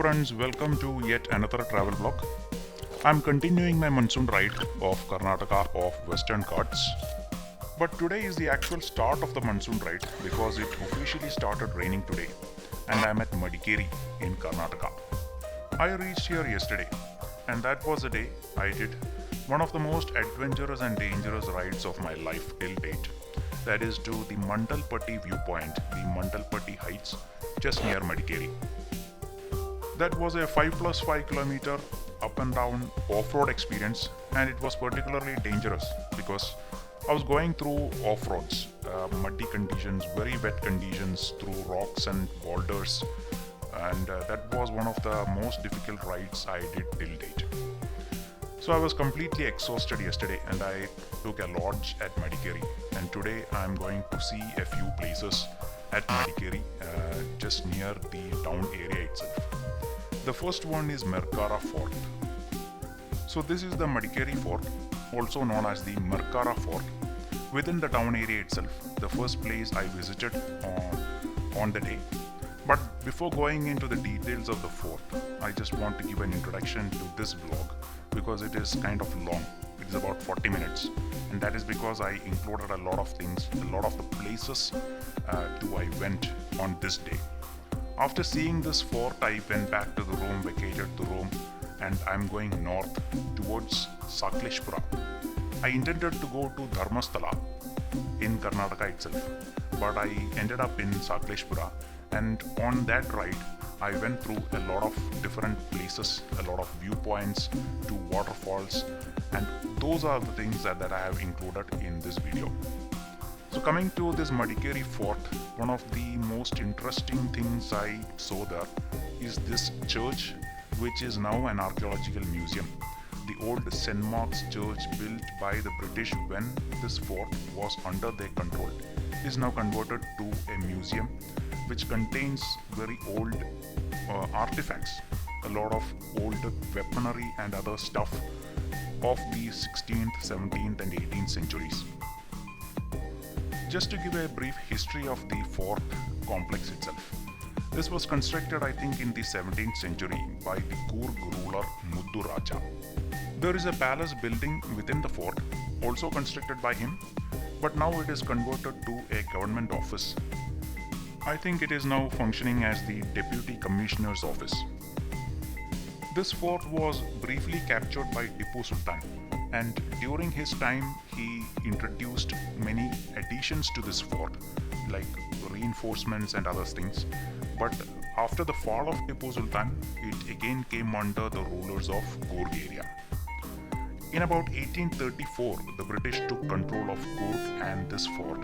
friends, welcome to yet another travel vlog. I'm continuing my monsoon ride of Karnataka of Western Ghats. But today is the actual start of the monsoon ride because it officially started raining today and I'm at Madikeri in Karnataka. I reached here yesterday and that was the day I did one of the most adventurous and dangerous rides of my life till date. That is to the Mandalpatti viewpoint, the Mandalpatti heights just near Madikeri. That was a 5 plus 5 kilometer up and down off-road experience, and it was particularly dangerous because I was going through off-roads, muddy conditions, very wet conditions, through rocks and boulders, and that was one of the most difficult rides I did till date. So I was completely exhausted yesterday and I took a lodge at Madikeri, and today I am going to see a few places at Madikeri, just near the town area itself. The first one is Mercara Fort. So this is the Madikeri Fort, also known as the Mercara Fort, within the town area itself, the first place I visited on the day. But before going into the details of the fort, I just want to give an introduction to this vlog because it is kind of long. It is about 40 minutes, and that is because I included a lot of things, a lot of the places I went on this day. After seeing this fort, I went back to the room, vacated the room, and I'm going north towards Sakleshpura. I intended to go to Dharmasthala in Karnataka itself, but I ended up in Sakleshpura, and on that ride, I went through a lot of different places, a lot of viewpoints to waterfalls, and those are the things that I have included in this video. So coming to this Madikeri Fort, one of the most interesting things I saw there is this church, which is now an archaeological museum. The old St. Mark's Church, built by the British when this fort was under their control, is now converted to a museum which contains very old artifacts, a lot of old weaponry and other stuff of the 16th, 17th and 18th centuries. Just to give a brief history of the fort complex itself. This was constructed, I think, in the 17th century by the Coorg ruler Muddu Raja. There is a palace building within the fort, also constructed by him, but now it is converted to a government office. I think it is now functioning as the Deputy Commissioner's office. This fort was briefly captured by Tipu Sultan, and during his time he introduced many additions to this fort, like reinforcements and other things. But after the fall of Tipu Sultan, it again came under the rulers of Coorg area. In about 1834, the British took control of Coorg and this fort,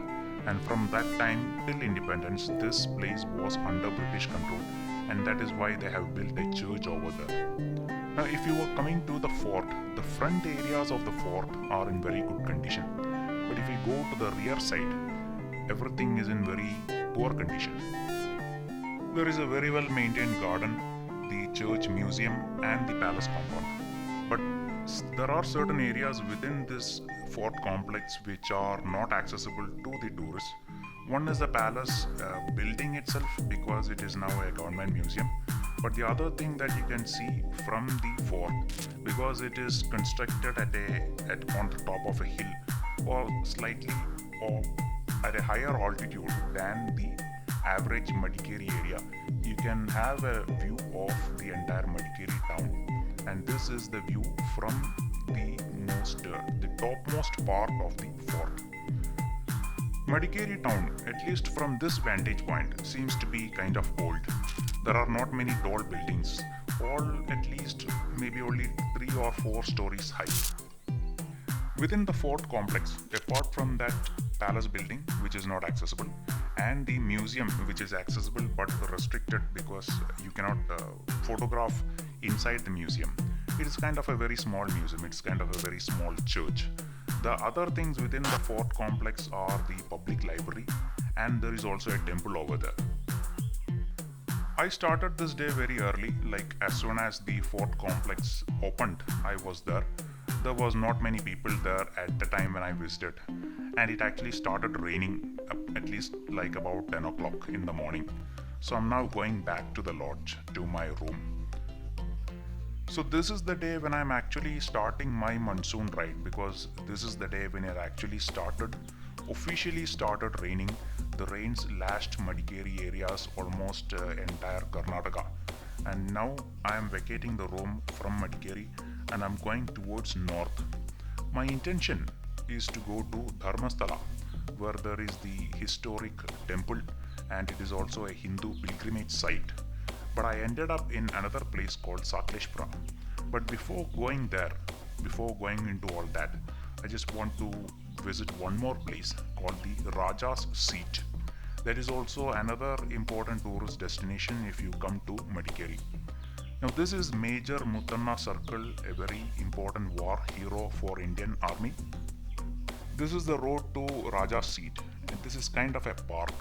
and from that time till independence, this place was under British control, and that is why they have built a church over there. Now, if you are coming to the fort, the front areas of the fort are in very good condition. But if you go to the rear side, everything is in very poor condition. There is a very well maintained garden, the church museum and the palace compound. But there are certain areas within this fort complex which are not accessible to the tourists. One is the palace building itself, because it is now a government museum. But the other thing that you can see from the fort, because it is constructed on the top of a hill or slightly or at a higher altitude than the average Madikeri area, you can have a view of the entire Madikeri town, and this is the view from the topmost part of the fort. Madikeri town, at least from this vantage point, seems to be kind of old. There are not many tall buildings, all at least maybe only 3 or 4 stories high. Within the fort complex, apart from that palace building which is not accessible, and the museum which is accessible but restricted because you cannot photograph inside the museum, it is kind of a very small museum, it's kind of a very small church. The other things within the fort complex are the public library, and there is also a temple over there. I started this day very early, like as soon as the fort complex opened, I was there. There was not many people there at the time when I visited, and it actually started raining at least like about 10 o'clock in the morning. So I'm now going back to the lodge, to my room. So this is the day when I'm actually starting my monsoon ride, because this is the day when it actually officially started raining. The rains lashed Madikeri areas, almost entire Karnataka. And now I am vacating the room from Madikeri and I'm going towards north. My intention is to go to Dharmasthala, where there is the historic temple and it is also a Hindu pilgrimage site. But I ended up in another place called Sakleshpura. But before going there, before going into all that, I just want to visit one more place called the Raja's Seat. That is also another important tourist destination if you come to Madikeri. Now this is Major Muthanna Circle, a very important war hero for Indian Army. This is the road to Raja's Seat, and this is kind of a park.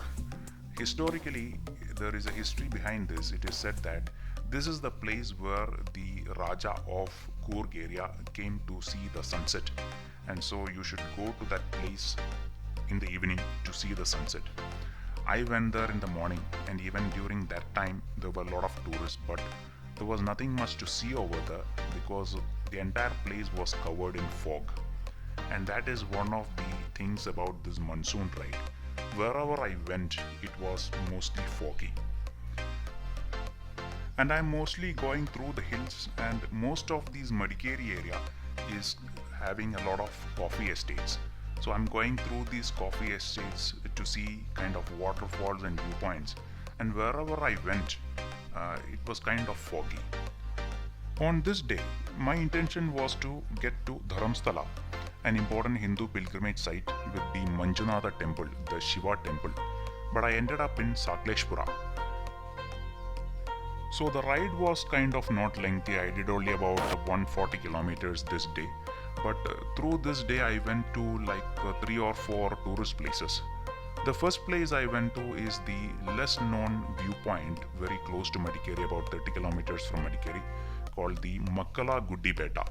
Historically, there is a history behind this. It is said that this is the place where the Raja of Coorg area came to see the sunset, and so you should go to that place in the evening to see the sunset. I went there in the morning, and even during that time there were a lot of tourists, but there was nothing much to see over there because the entire place was covered in fog. And that is one of the things about this monsoon ride. Wherever I went, it was mostly foggy. And I'm mostly going through the hills, and most of these Madikeri area is having a lot of coffee estates. So I'm going through these coffee estates to see kind of waterfalls and viewpoints. And wherever I went, it was kind of foggy. On this day, my intention was to get to Dharamsthala, an important Hindu pilgrimage site with the Manjunatha temple, the Shiva temple. But I ended up in Sakleshpura. So the ride was kind of not lengthy. I did only about 140 kilometers this day. But through this day I went to like 3 or 4 tourist places. The first place I went to is the less known viewpoint very close to Madikeri, about 30 kilometers from Madikeri, called the Makkala Guddi Betta.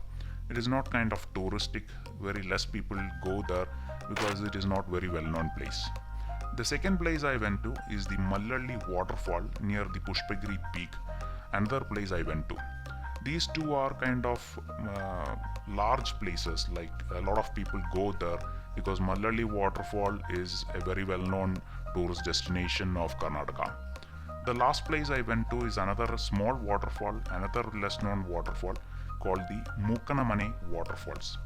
It is not kind of touristic, very less people go there because it is not very well known place. The second place I went to is the Mallalli waterfall near the Pushpagiri peak, another place I went to. These two are kind of large places, like a lot of people go there because Mallalli waterfall is a very well known tourist destination of Karnataka. The last place I went to is another small waterfall, another less known waterfall called the Mookanemane waterfalls.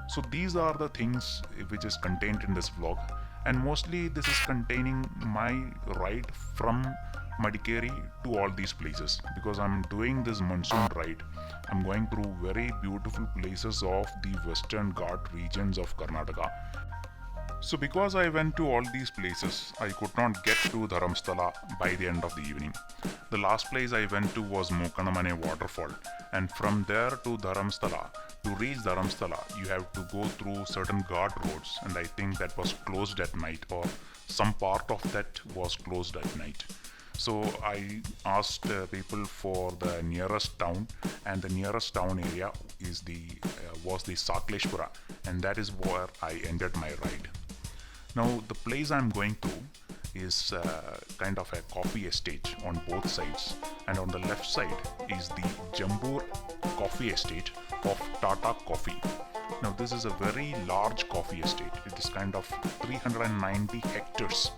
So these are the things which is contained in this vlog, and mostly this is containing my ride from Madikeri to all these places, because I'm doing this monsoon ride. I'm going through very beautiful places of the Western Ghat regions of Karnataka. So because I went to all these places, I could not get to Dharamsthala by the end of the evening. The last place I went to was Mookanemane waterfall, and from there to Dharamsthala, to reach Dharamsthala, you have to go through certain guard roads, and I think that was closed at night, or some part of that was closed at night. So I asked people for the nearest town, and the nearest town area is was the Sakleshpura, and that is where I ended my ride. Now the place I'm going to is kind of a coffee estate on both sides, and on the left side is the Jambur coffee estate of Tata Coffee. Now this is a very large coffee estate. It is kind of 390 hectares.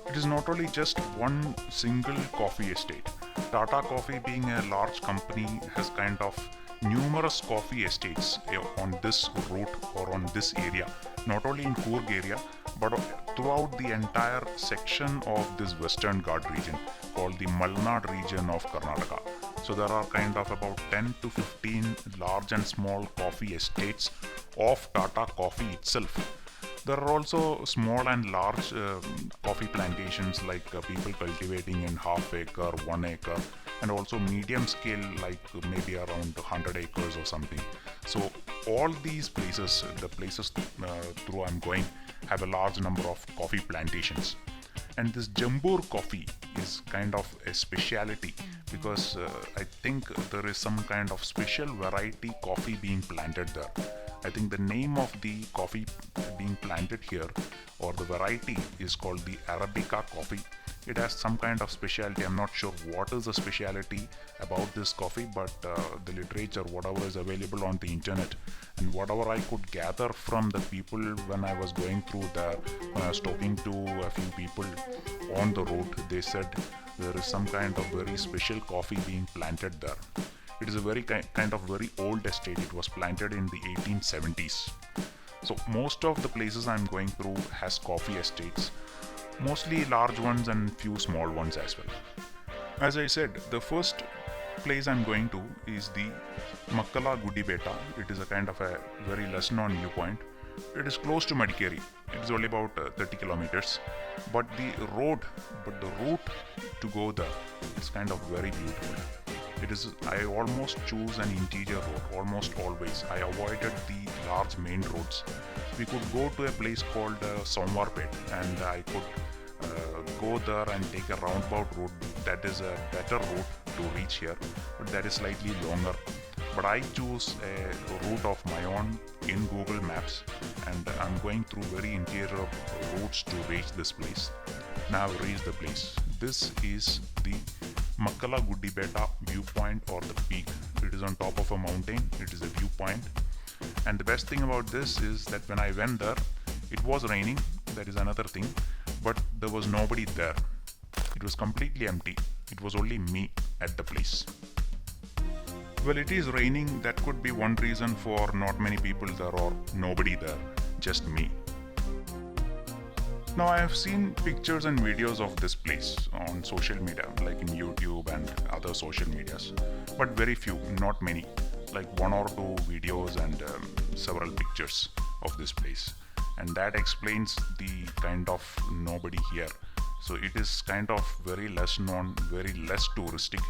It is not only just one single coffee estate. Tata Coffee, being a large company, has kind of numerous coffee estates on this route or on this area, not only in Coorg area but throughout the entire section of this Western Ghat region called the Malnad region of Karnataka. So there are kind of about 10 to 15 large and small coffee estates of Tata Coffee itself. There are also small and large coffee plantations, like people cultivating in half acre, 1 acre, and also medium scale, like maybe around 100 acres or something. So all these places, the places through I'm going, have a large number of coffee plantations. And this Jambur coffee is kind of a speciality because I think there is some kind of special variety coffee being planted there. I think the name of the coffee being planted here, or the variety, is called the Arabica coffee. It has some kind of specialty. I'm not sure what is the speciality about this coffee, but the literature, whatever is available on the internet, and whatever I could gather from the people when I was going through when I was talking to a few people on the road, they said there is some kind of very special coffee being planted there. It is a very kind of very old estate. It was planted in the 1870s. So most of the places I'm going through has coffee estates, mostly large ones and few small ones as well. As I said, the first place I'm going to is the Makkala Guddi Betta-a. It is a kind of a very less known viewpoint. It is close to Madikeri. It is only about 30 kilometers. But the route to go there is kind of very beautiful. I almost choose an interior road, almost always. I avoided the large main roads. We could go to a place called Somwarpet, and I could go there and take a roundabout route. That is a better route to reach here, but that is slightly longer. But I choose a route of my own in Google Maps, and I'm going through very interior routes to reach this place. Now I've reached the place. This is the Makkala Guddi Betta viewpoint, or the peak. It is on top of a mountain. It is a viewpoint. And the best thing about this is that when I went there, it was raining. That is another thing. But there was nobody there. It was completely empty. It was only me at the place. Well, it is raining. That could be one reason for not many people there or nobody there. Just me. Now, I have seen pictures and videos of this place on social media, like in YouTube and other social medias, but very few, not many, like one or two videos and several pictures of this place. And that explains the kind of nobody here. So it is kind of very less known, very less touristic,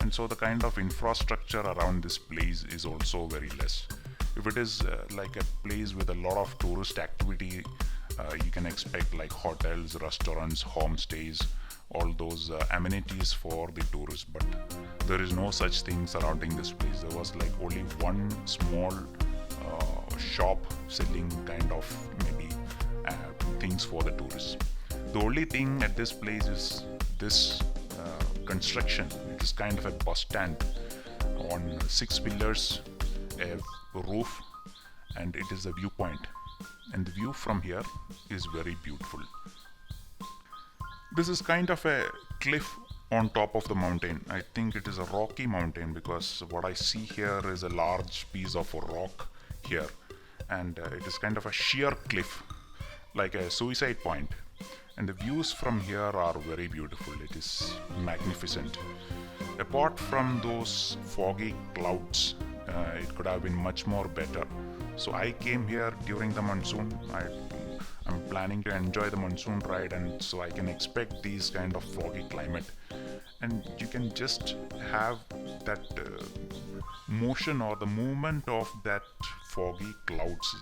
and so the kind of infrastructure around this place is also very less. If it is like a place with a lot of tourist activity, you can expect like hotels, restaurants, homestays, all those amenities for the tourists, but there is no such thing surrounding this place. There was like only one small shop selling kind of maybe things for the tourists. The only thing at this place is this construction. It is kind of a bus stand on 6 pillars, a roof, and it is a viewpoint. And the view from here is very beautiful. This is kind of a cliff on top of the mountain. I think it is a rocky mountain because what I see here is a large piece of rock here, and it is kind of a sheer cliff, like a suicide point. And the views from here are very beautiful. It is magnificent. Apart from those foggy clouds, it could have been much more better. So I came here during the monsoon. I'm planning to enjoy the monsoon ride, and so I can expect these kind of foggy climate. And you can just have that motion or the movement of that foggy clouds.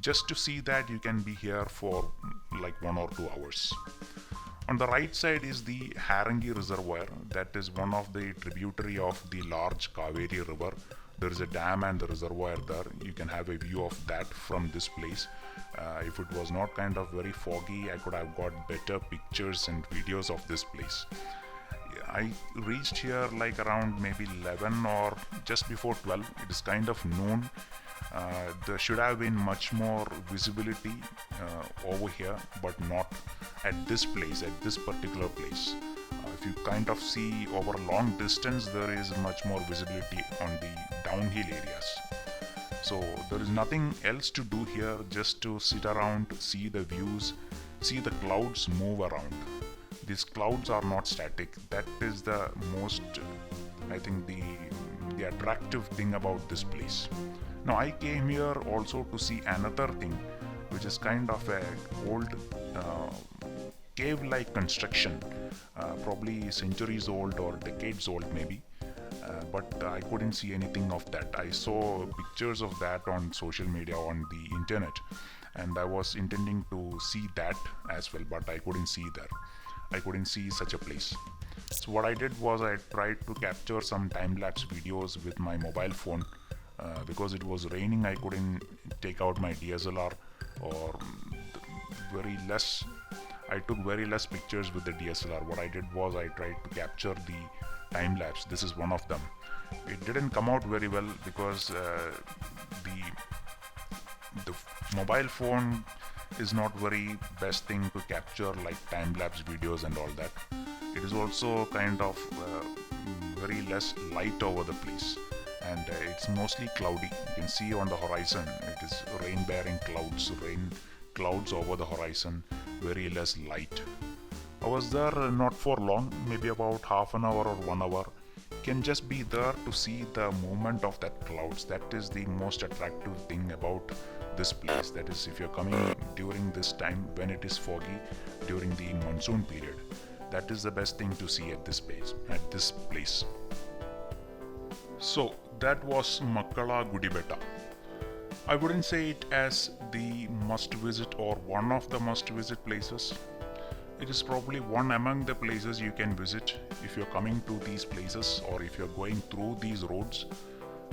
Just to see that, you can be here for like 1 or 2 hours. On the right side is the Harangi Reservoir. That is one of the tributary of the large Kaveri River. There is a dam and the reservoir there. You can have a view of that from this place. If it was not kind of very foggy, I could have got better pictures and videos of this place. I reached here like around maybe 11 or just before 12. It is kind of noon. There should have been much more visibility over here, but not at this place, at this particular place. If you kind of see over a long distance, there is much more visibility on the downhill areas. So there is nothing else to do here, just to sit around, see the views, see the clouds move around. These clouds are not static. That is the most, I think, the attractive thing about this place. Now I came here also to see another thing, which is kind of a old cave-like construction, probably centuries old or decades old maybe, but I couldn't see anything of that. I saw pictures of that on social media, on the internet, and I was intending to see that as well, but I couldn't see that. I couldn't see such a place. So what I did was I tried to capture some time-lapse videos with my mobile phone. Because it was raining, I couldn't take out my DSLR, or very less I took very less pictures with the DSLR. What I did was I tried to capture the time lapse. This is one of them. It didn't come out very well because the mobile phone is not very best thing to capture like time lapse videos and all that. It is also kind of very less light over the place, and it's mostly cloudy. You can see on the horizon it is rain bearing clouds over the horizon, very less light. I was there not for long, maybe about half an hour or 1 hour. You can just be there to see the movement of that clouds. That is the most attractive thing about this place. That is, if you're coming during this time when it is foggy, during the monsoon period, that is the best thing to see at this place. So that was Makkala Guddi Betta. I wouldn't say it as the must visit or one of the must visit places. It is probably one among the places you can visit if you're coming to these places or if you're going through these roads.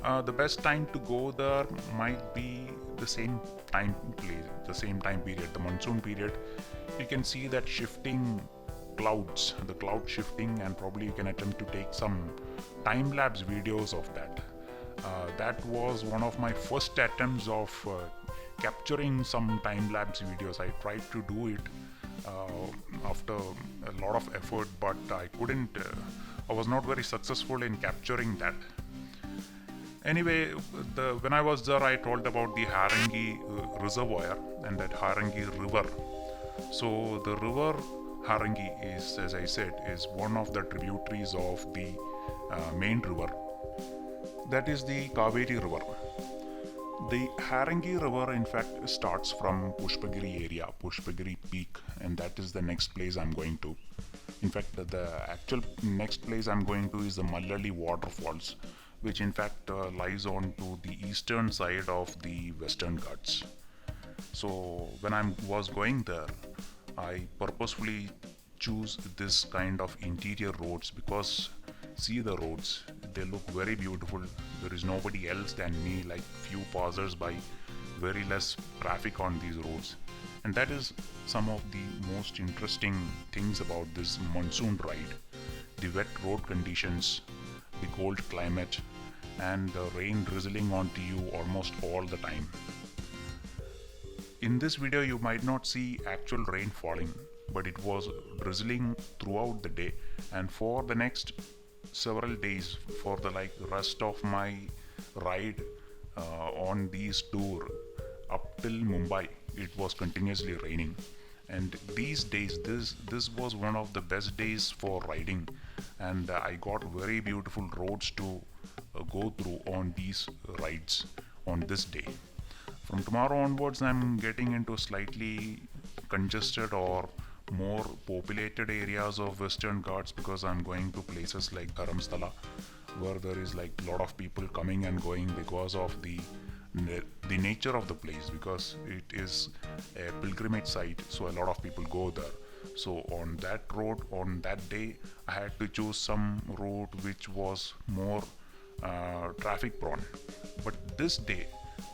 The best time to go there might be the same time period, the monsoon period. You can see that shifting clouds, the cloud shifting, and probably you can attempt to take some time-lapse videos of that. That was one of my first attempts of capturing some time-lapse videos. I tried to do it after a lot of effort, but I couldn't. I was not very successful in capturing that. Anyway, when I was there, I told about the Harangi reservoir and that Harangi river. So the river Harangi is, as I said, is one of the tributaries of the main river. That is the Kaveri river. The Harangi river in fact starts from Pushpagiri area, Pushpagiri peak, and that is the next place I'm going to. In fact, the actual next place I'm going to is the Mallalli waterfalls, which in fact lies on to the eastern side of the Western Ghats. So when I was going there, I purposefully choose this kind of interior roads because see the roads, they look very beautiful. There is nobody else than me, like few passers by, very less traffic on these roads. And that is some of the most interesting things about this monsoon ride. The wet road conditions, the cold climate, and the rain drizzling onto you almost all the time. In this video you might not see actual rain falling, but it was drizzling throughout the day, and for the next several days, for the rest of my ride on these tour up till Mumbai, it was continuously raining. And these days, this was one of the best days for riding, and I got very beautiful roads to go through on these rides on this day. From tomorrow onwards, I'm getting into slightly congested or more populated areas of Western Ghats because I'm going to places like Dharamsthala, where there is like a lot of people coming and going because of the nature of the place, because it is a pilgrimage site, so a lot of people go there. So on that road, on that day, I had to choose some route which was more traffic prone. But this day,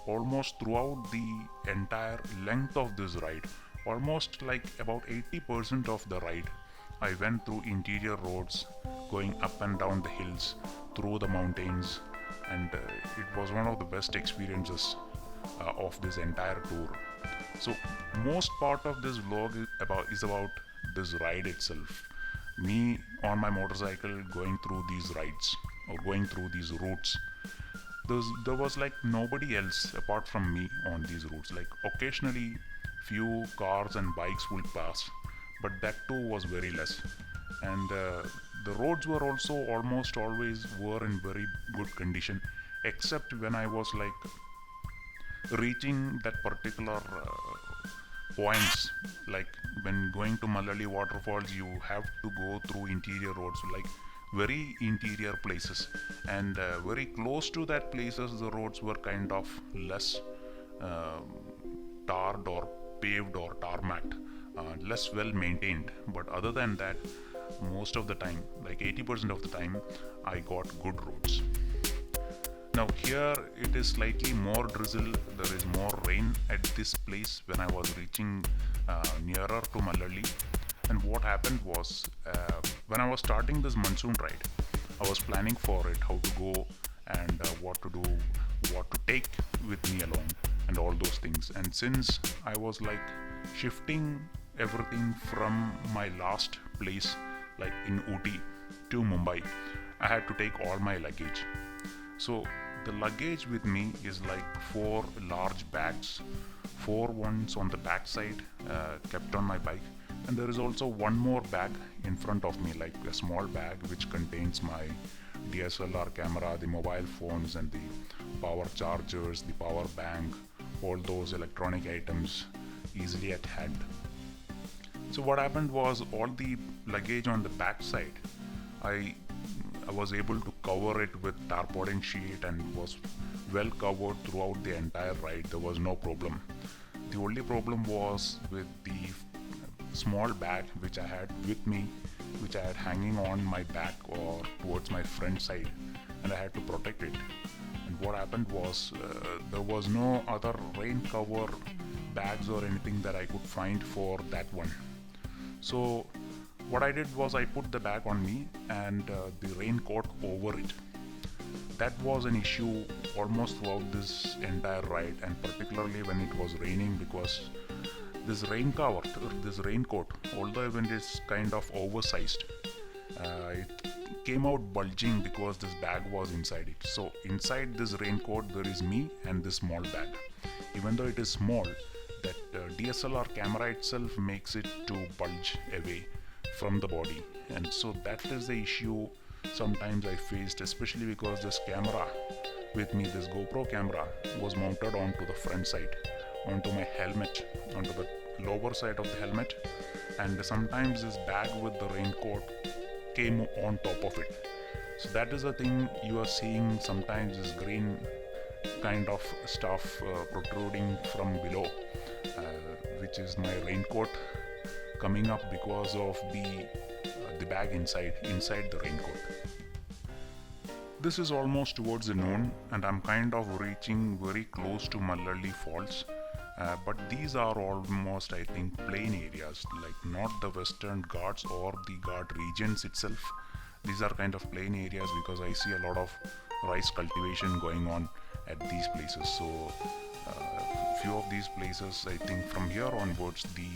almost throughout the entire length of this ride, almost like about 80% of the ride, I went through interior roads, going up and down the hills, through the mountains, and it was one of the best experiences of this entire tour. So most part of this vlog is about this ride itself. Me on my motorcycle going through these rides or going through these routes. There was like nobody else apart from me on these routes. Like occasionally few cars and bikes will pass, but that too was very less. And the roads were also almost always were in very good condition, except when I was like reaching that particular points, like when going to Mallalli waterfalls, you have to go through interior roads, like very interior places, and very close to that places the roads were kind of less tarred or paved or tarmacked, less well maintained. But other than that, most of the time, like 80% of the time, I got good roads. Now here it is slightly more drizzle, there is more rain at this place when I was reaching nearer to Mallalli. And what happened was, when I was starting this monsoon ride, I was planning for it, how to go and what to do, what to take with me along and all those things. And since I was like shifting everything from my last place like in Ooty to Mumbai, I had to take all my luggage. So the luggage with me is like 4 large bags, 4 ones on the back side kept on my bike, and there is also one more bag in front of me, like a small bag which contains my DSLR camera, the mobile phones and the power chargers, the power bank, all those electronic items easily at hand. So what happened was, all the luggage on the back side, I was able to cover it with tarpaulin sheet and was well covered throughout the entire ride. There was no problem. The only problem was with the small bag which I had with me, which I had hanging on my back or towards my front side, and I had to protect it. And what happened was, there was no other rain cover bags or anything that I could find for that one. So what I did was, I put the bag on me and the raincoat over it. That was an issue almost throughout this entire ride, and particularly when it was raining, because this raincoat, although even it is kind of oversized, it came out bulging because this bag was inside it. So inside this raincoat there is me and this small bag. Even though it is small, that DSLR camera itself makes it to bulge away from the body, and so that is the issue sometimes I faced, especially because this camera with me, this GoPro camera, was mounted onto the front side, onto my helmet, onto the lower side of the helmet, and sometimes this bag with the raincoat came on top of it. So that is the thing you are seeing sometimes, this green kind of stuff protruding from below, which is my raincoat coming up because of the bag inside the raincoat. This is almost towards the noon, and I'm kind of reaching very close to Mallalli Falls. But these are almost, I think, plain areas, like not the Western Ghats or the Ghat regions itself. These are kind of plain areas because I see a lot of rice cultivation going on at these places. So few of these places, I think from here onwards, the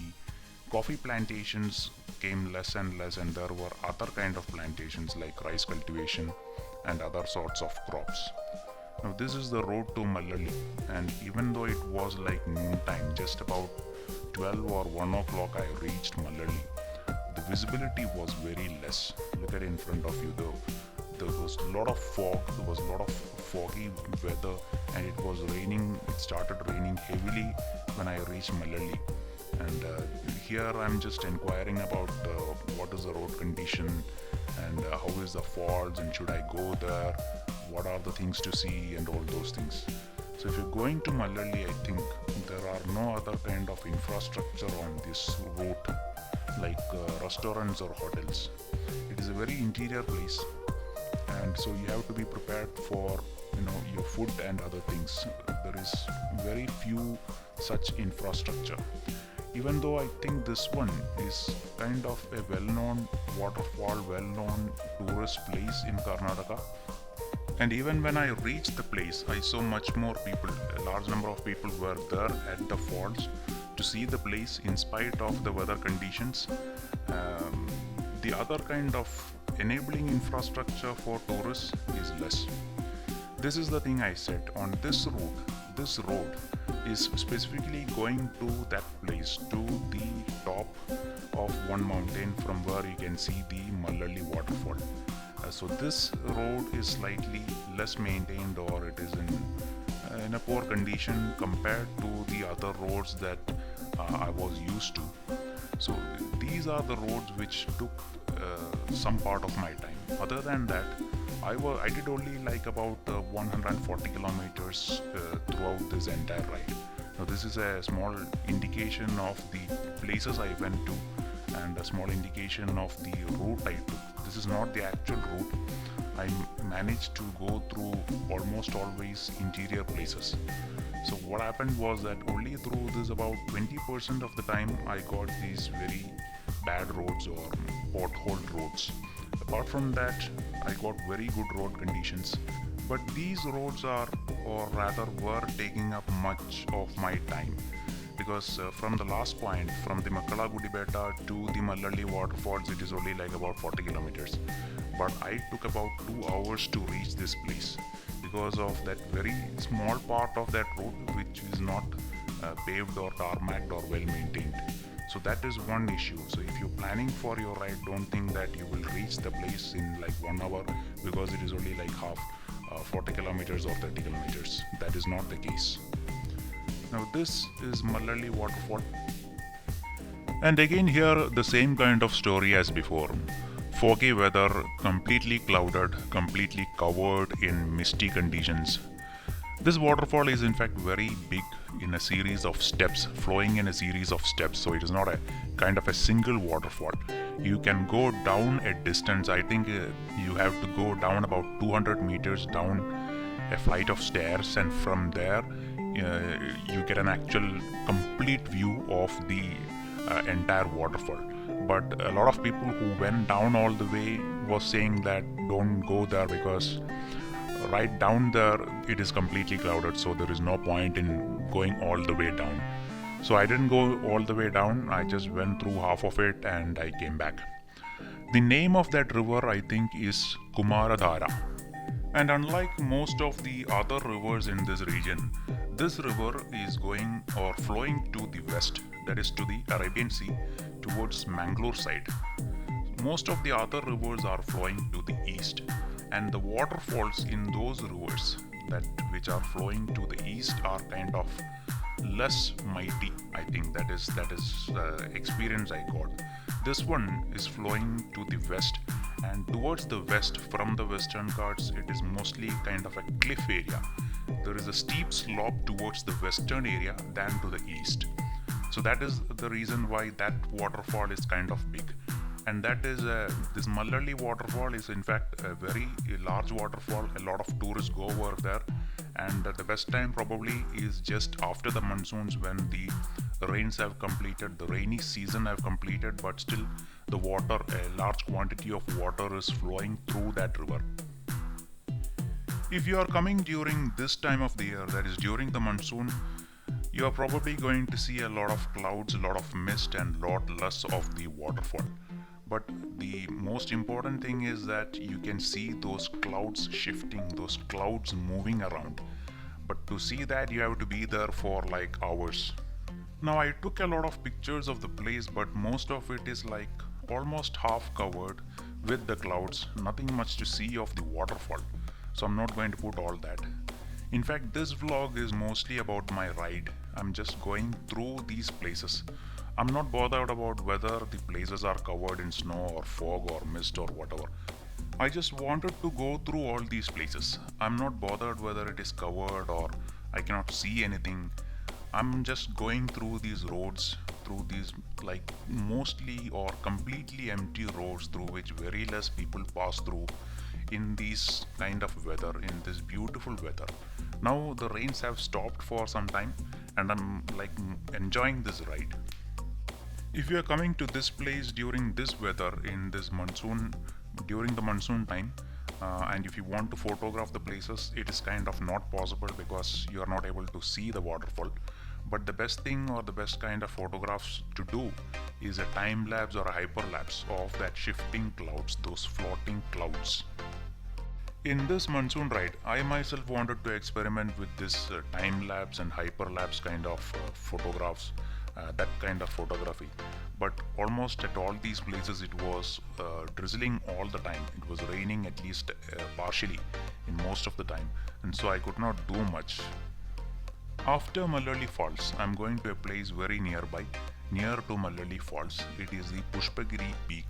coffee plantations came less and less, and there were other kind of plantations like rice cultivation and other sorts of crops. Now this is the road to Mallalli, and even though it was like noontime, just about 12 or 1 o'clock I reached Mallalli, the visibility was very less. Look at in front of you, there was a lot of fog, there was a lot of foggy weather, and it was raining. It started raining heavily when I reached Mallalli. And here I'm just inquiring about what is the road condition and how is the falls, and should I go there, what are the things to see and all those things. So if you're going to Mallalli, I think there are no other kind of infrastructure on this route like restaurants or hotels. It is a very interior place, and so you have to be prepared for your food and other things. There is very few such infrastructure. Even though I think this one is kind of a well-known waterfall, well-known tourist place in Karnataka. And even when I reached the place, I saw much more people. A large number of people were there at the falls to see the place in spite of the weather conditions. The other kind of enabling infrastructure for tourists is less. This is the thing I said. On this road is specifically going to that place, to the top of one mountain from where you can see the Mallalli waterfall. So this road is slightly less maintained, or it is in a poor condition compared to the other roads that I was used to. So these are the roads which took some part of my time. Other than that, I did only like about 140 kilometers throughout this entire ride. Now this is a small indication of the places I went to and a small indication of the route I took. This is not the actual route. I managed to go through almost always interior places. So what happened was that only through this about 20% of the time I got these very bad roads or potholed roads. Apart from that, I got very good road conditions. But these roads are, or rather were, taking up much of my time. Because from the last point, from the Makkala Guddi Betta to the Mallalli waterfalls, it is only like about 40 kilometers. But I took about 2 hours to reach this place because of that very small part of that road which is not paved or tarmacked or well maintained. So that is one issue. So if you're planning for your ride, don't think that you will reach the place in like 1 hour because it is only like half 40 kilometers or 30 kilometers. That is not the case. Now this is Mallalli waterfall, and again here the same kind of story as before. Foggy weather, completely clouded, completely covered in misty conditions. This waterfall is in fact very big in a series of steps, flowing in a series of steps, so it is not a kind of a single waterfall. You can go down a distance. I think you have to go down about 200 meters down a flight of stairs, and from there you get an actual complete view of the entire waterfall. But a lot of people who went down all the way was saying that don't go there because right down there it is completely clouded, so there is no point in going all the way down. So I didn't go all the way down, I just went through half of it and I came back. The name of that river I think is Kumaradhara. And unlike most of the other rivers in this region, this river is going or flowing to the west, that is to the Arabian Sea, towards Mangalore side. Most of the other rivers are flowing to the east, and the waterfalls in those rivers that which are flowing to the east are kind of less mighty. I think that is experience I got. This one is flowing to the west, and towards the west from the Western Ghats it is mostly kind of a cliff area. There is a steep slope towards the western area than to the east. So that is the reason why that waterfall is kind of big. And that is this Mallalli waterfall is in fact a very large waterfall. A lot of tourists go over there, and the best time probably is just after the monsoons when the rains have completed, the rainy season have completed, but still the water, a large quantity of water is flowing through that river. If you are coming during this time of the year, that is during the monsoon, you are probably going to see a lot of clouds, a lot of mist, and lot less of the waterfall. But the most important thing is that you can see those clouds shifting, those clouds moving around. But to see that you have to be there for like hours. Now I took a lot of pictures of the place, but most of it is like almost half covered with the clouds, nothing much to see of the waterfall. So I'm not going to put all that. In fact, this vlog is mostly about my ride. I'm just going through these places. I'm not bothered about whether the places are covered in snow or fog or mist or whatever. I just wanted to go through all these places. I'm not bothered whether it is covered or I cannot see anything. I'm just going through these roads, through these like mostly or completely empty roads through which very less people pass through in this kind of weather, in this beautiful weather. Now the rains have stopped for some time and I'm like enjoying this ride. If you are coming to this place during this weather in this monsoon, during the monsoon time, and if you want to photograph the places, it is kind of not possible because you are not able to see the waterfall. But the best thing or the best kind of photographs to do is a time lapse or a hyperlapse of that shifting clouds, those floating clouds. In this monsoon ride, I myself wanted to experiment with this time lapse and hyperlapse kind of photographs, that kind of photography. But almost at all these places it was drizzling all the time. It was raining at least partially in most of the time, and so I could not do much. After Mallalli Falls, I am going to a place very nearby, near to Mallalli Falls. It is the Pushpagiri peak.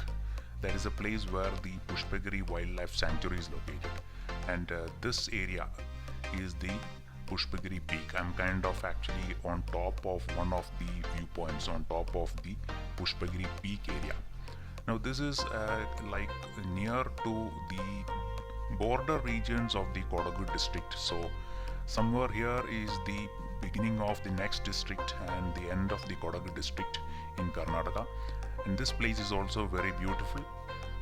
That is a place where the Pushpagiri Wildlife Sanctuary is located, and this area is the Pushpagiri peak. I'm kind of actually on top of one of the viewpoints on top of the Pushpagiri peak area. Now this is like near to the border regions of the Kodagu district. So somewhere here is the beginning of the next district and the end of the Kodagu district in Karnataka. And this place is also very beautiful,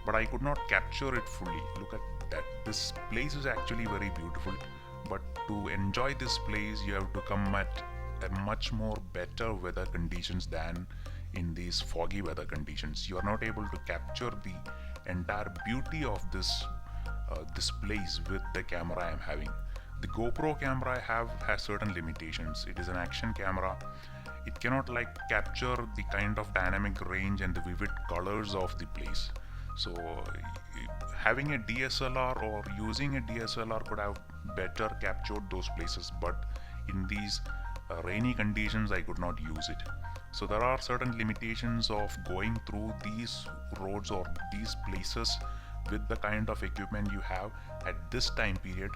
but I could not capture it fully. Look at that. This place is actually very beautiful, but to enjoy this place you have to come at a much more better weather conditions than in these foggy weather conditions. You are not able to capture the entire beauty of this place with the camera I am having. The GoPro camera I have has certain limitations. It is an action camera. It cannot capture the kind of dynamic range and the vivid colors of the place. So having a DSLR or using a DSLR could have better captured those places, but in these rainy conditions I could not use it. So there are certain limitations of going through these roads or these places with the kind of equipment you have at this time period,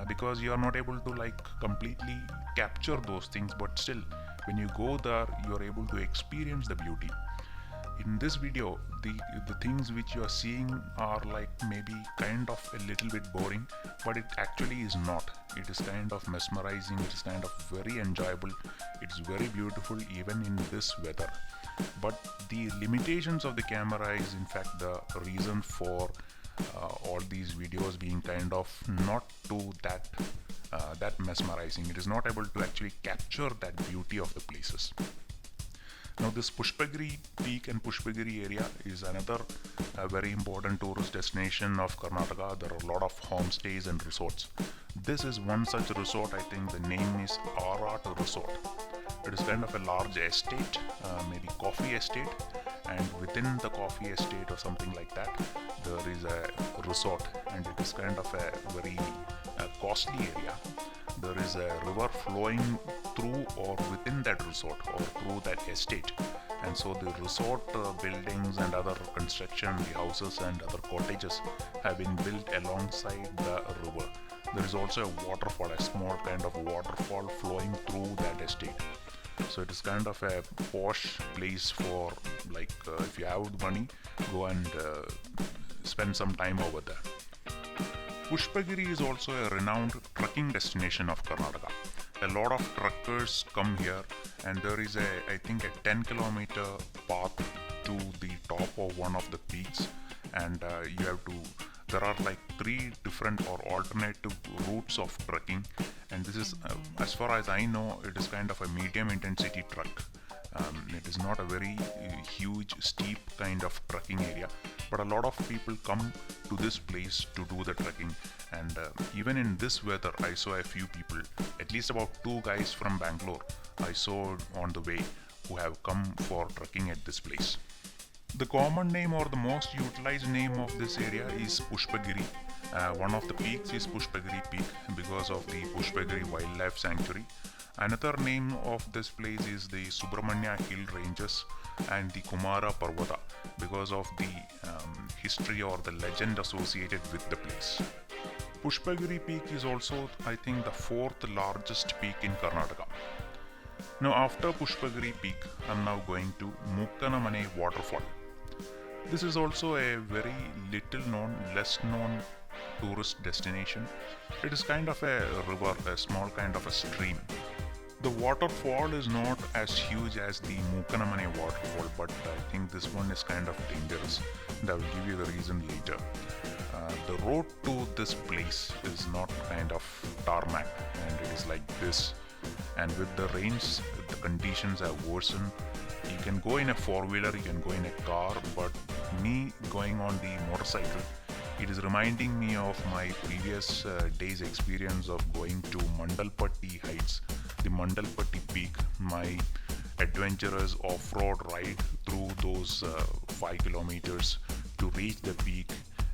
because you are not able to completely capture those things, but still when you go there you are able to experience the beauty. In this video, the things which you are seeing are maybe kind of a little bit boring, but it actually is not. It is kind of mesmerizing, it is kind of very enjoyable, it's very beautiful even in this weather. But the limitations of the camera is in fact the reason for all these videos being kind of not to that mesmerizing. It is not able to actually capture that beauty of the places. Now this Pushpagiri peak and Pushpagiri area is another very important tourist destination of Karnataka. There are a lot of homestays and resorts. This is one such resort. I think the name is Arat Resort. It is kind of a large estate, maybe coffee estate, and within the coffee estate or something like that there is a resort, and it is kind of a very costly area. There is a river flowing through or within that resort or through that estate, and so the resort buildings and other construction, the houses and other cottages have been built alongside the river. There is also a waterfall, a small kind of waterfall flowing through that estate. So it is kind of a posh place for if you have the money, go and spend some time over there. Pushpagiri is also a renowned trekking destination of Karnataka. A lot of truckers come here, and there is I think a 10-kilometer path to the top of one of the peaks, and there are 3 different or alternative routes of trekking, and this is as far as I know it is kind of a medium intensity trek. It is not a very huge steep kind of trekking area, but a lot of people come to this place to do the trekking, and even in this weather I saw a few people, at least about 2 guys from Bangalore I saw on the way, who have come for trekking at this place. The common name or the most utilized name of this area is Pushpagiri. One of the peaks is Pushpagiri Peak because of the Pushpagiri Wildlife Sanctuary. Another name of this place is the Subramanya Hill Ranges and the Kumara Parvata because of the history or the legend associated with the place. Pushpagiri Peak is also, I think, the 4th largest peak in Karnataka. Now after Pushpagiri Peak, I am now going to Mookanemane Waterfall. This is also a very little known, less known tourist destination. It is kind of a river, a small kind of a stream. The waterfall is not as huge as the Mookanemane waterfall, but I think this one is kind of dangerous, and I will give you the reason later. The road to this place is not kind of tarmac, and it is like this, and with the rains the conditions have worsened. You can go in a 4-wheeler, you can go in a car, but me going on the motorcycle, it is reminding me of my previous day's experience of going to Mandalpatti heights, the Mandalpatti peak, my adventurous off-road ride through those 5 kilometers to reach the peak,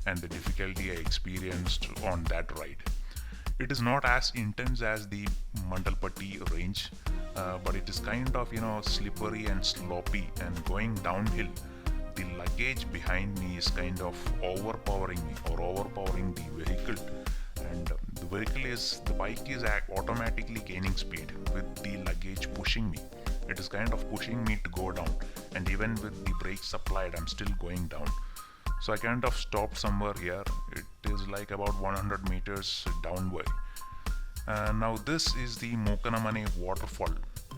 and the difficulty I experienced on that ride. It is not as intense as the Mandalpatti range, but it is kind of slippery and sloppy, and going downhill the luggage behind me is kind of overpowering me or overpowering the vehicle, and the bike is automatically gaining speed with the luggage pushing me. It is kind of pushing me to go down, and even with the brakes applied I'm still going down. So I kind of stopped somewhere here. It is like about 100 meters downward. Now this is the Mookanemane waterfall.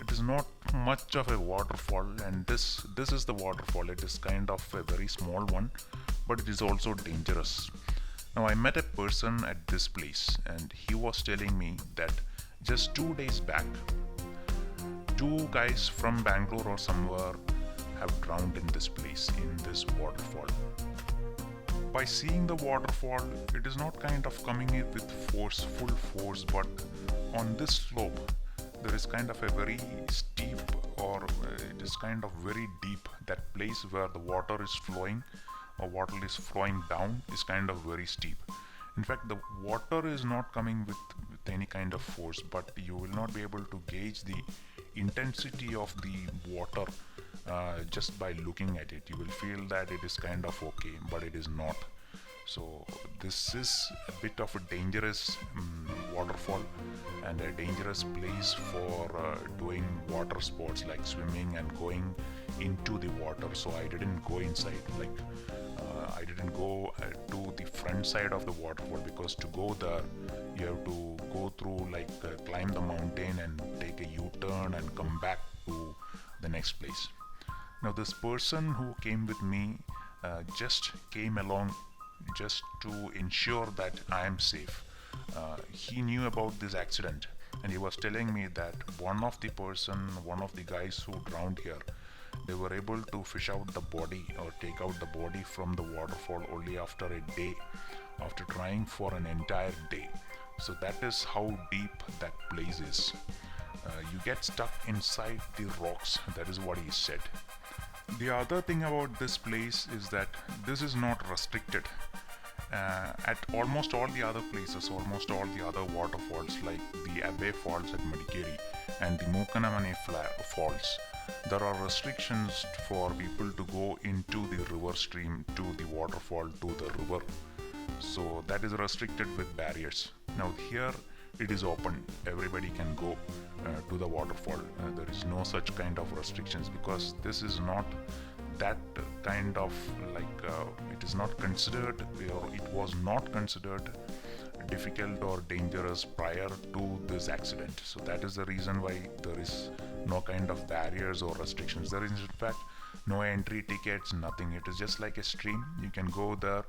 It is not much of a waterfall, and this is the waterfall. It is kind of a very small one, but it is also dangerous. Now I met a person at this place, and he was telling me that just 2 days back, two guys from Bangalore or somewhere have drowned in this place, in this waterfall. By seeing the waterfall, it is not kind of coming in with force, full force, but on this slope there is kind of a very steep, or it is kind of very deep. That place where the water is flowing or water is flowing down is kind of very steep. In fact, the water is not coming with any kind of force, but you will not be able to gauge the intensity of the water just by looking at it. You will feel that it is kind of okay, but it is not. So this is a bit of a dangerous waterfall and a dangerous place for doing water sports like swimming and going into the water. So I didn't go inside, like I didn't go to the front side of the waterfall, because to go there you have to go through, like climb the mountain and take a U-turn and come back to the next place. Now this person who came with me just came along just to ensure that I am safe. He knew about this accident, and he was telling me that one of the guys who drowned here, they were able to fish out the body or take out the body from the waterfall only after a day, after trying for an entire day. So that is how deep that place is. You get stuck inside the rocks, that is what he said. The other thing about this place is that this is not restricted. At almost all the other places, almost all the other waterfalls like the Abbey Falls at Madikeri and the Mookanemane Falls, there are restrictions for people to go into the river stream, to the waterfall, to the river. So that is restricted with barriers. Now here it is open, everybody can go to the waterfall. There is no such kind of restrictions, because this is not that kind of it is not considered, or it was not considered difficult or dangerous prior to this accident. So that is the reason why there is no kind of barriers or restrictions. There is in fact no entry tickets, nothing. It is just like a stream. You can go there.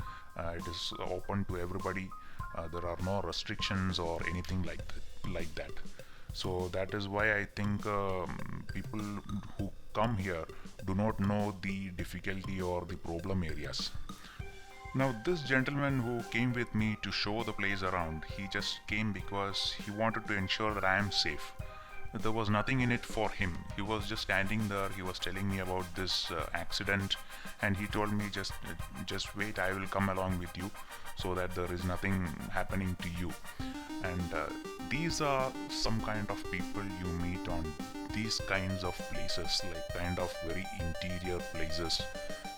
It is open to everybody. There are no restrictions or anything like that. So that is why I think people who come here do not know the difficulty or the problem areas. Now this gentleman who came with me to show the place around, he just came because he wanted to ensure that I am safe. There was nothing in it for him. He was just standing there. He was telling me about this accident, and he told me just wait, I will come along with you so that there is nothing happening to you. And these are some kind of people you meet on these kinds of places, like kind of very interior places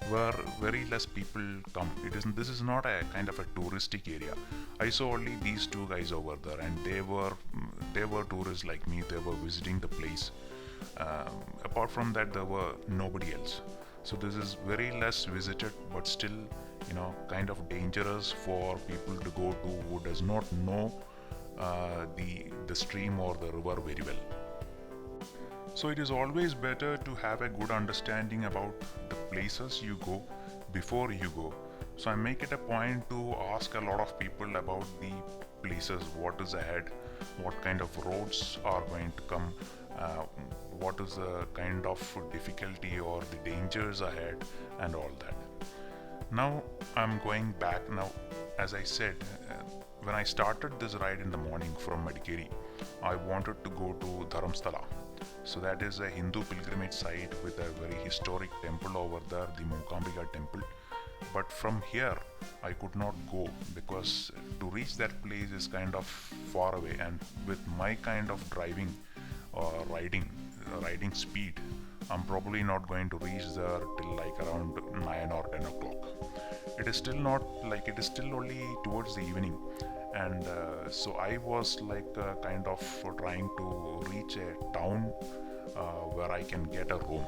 where very less people come. This is not a kind of a touristic area. I saw only these two guys over there, and they were tourists like me. They were visiting the place. Apart from that, there were nobody else. So this is very less visited, but still, kind of dangerous for people to go to who does not know the stream or the river very well. So it is always better to have a good understanding about the places you go before you go. So I make it a point to ask a lot of people about the places, what is ahead, what kind of roads are going to come, what is the kind of difficulty or the dangers ahead, and all that. Now I'm going back. Now, as I said, when I started this ride in the morning from Madikeri, I wanted to go to Dharamsthala. So that is a Hindu pilgrimage site with a very historic temple over there, the Mookambika temple. But from here I could not go, because to reach that place is kind of far away, and with my kind of driving or riding speed, I'm probably not going to reach there till like around 9 or 10 o'clock. It is still only towards the evening, and so I was kind of trying to reach a town where I can get a room.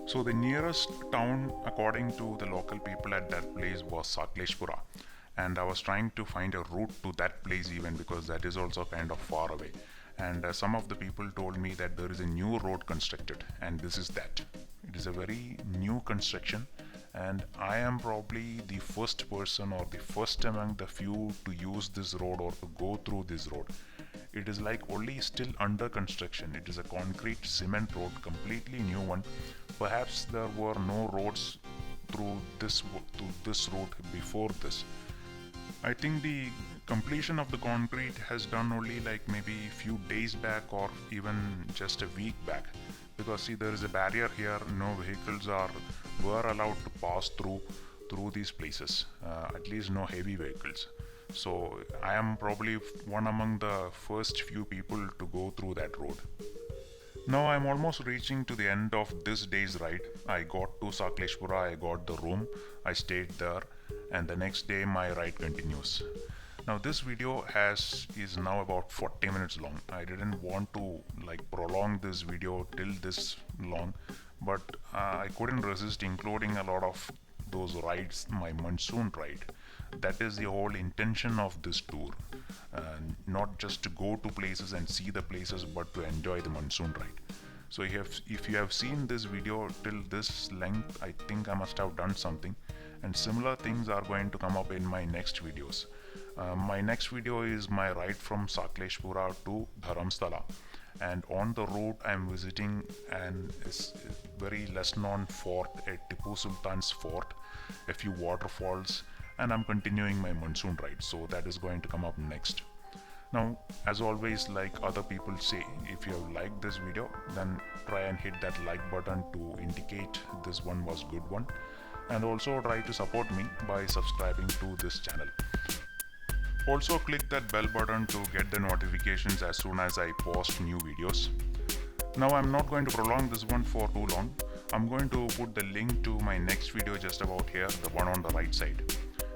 So the nearest town according to the local people at that place was Sakleshpura, and I was trying to find a route to that place even, because that is also kind of far away. And some of the people told me that there is a new road constructed, and this is that. It is a very new construction, and I am probably the first person or the first among the few to use this road or to go through this road. It is like only still under construction. It is a concrete cement road, completely new one. Perhaps there were no roads through this route before this. I think the completion of the concrete has done only like maybe few days back or even just a week back, because see, there is a barrier here. No vehicles were allowed to pass through these places, at least no heavy vehicles. So I am probably one among the first few people to go through that road. Now I'm almost reaching to the end of this day's ride. I got to Sakleshpura, I got the room, I stayed there, and the next day my ride continues. Now this video is now about 40 minutes long. I didn't want to prolong this video till this long, but I couldn't resist including a lot of those rides, my monsoon ride. That is the whole intention of this tour, not just to go to places and see the places, but to enjoy the monsoon ride. So if you have seen this video till this length, I think I must have done something, and similar things are going to come up in my next videos. My next video is my ride from Sakleshpura to Dharamstala, and on the route I am visiting an very less known fort, a Tipu Sultan's fort, a few waterfalls, and I'm continuing my monsoon ride. So that is going to come up next. Now, as always, like other people say, if you have liked this video, then try and hit that like button to indicate this one was good one, and also try to support me by subscribing to this channel. Also click that bell button to get the notifications as soon as I post new videos. Now I'm not going to prolong this one for too long. I'm going to put the link to my next video just about here, the one on the right side.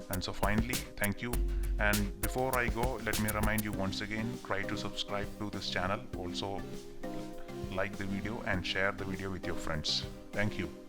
And so finally, thank you. And before I go, let me remind you once again, try to subscribe to this channel. Also like the video and share the video with your friends. Thank you.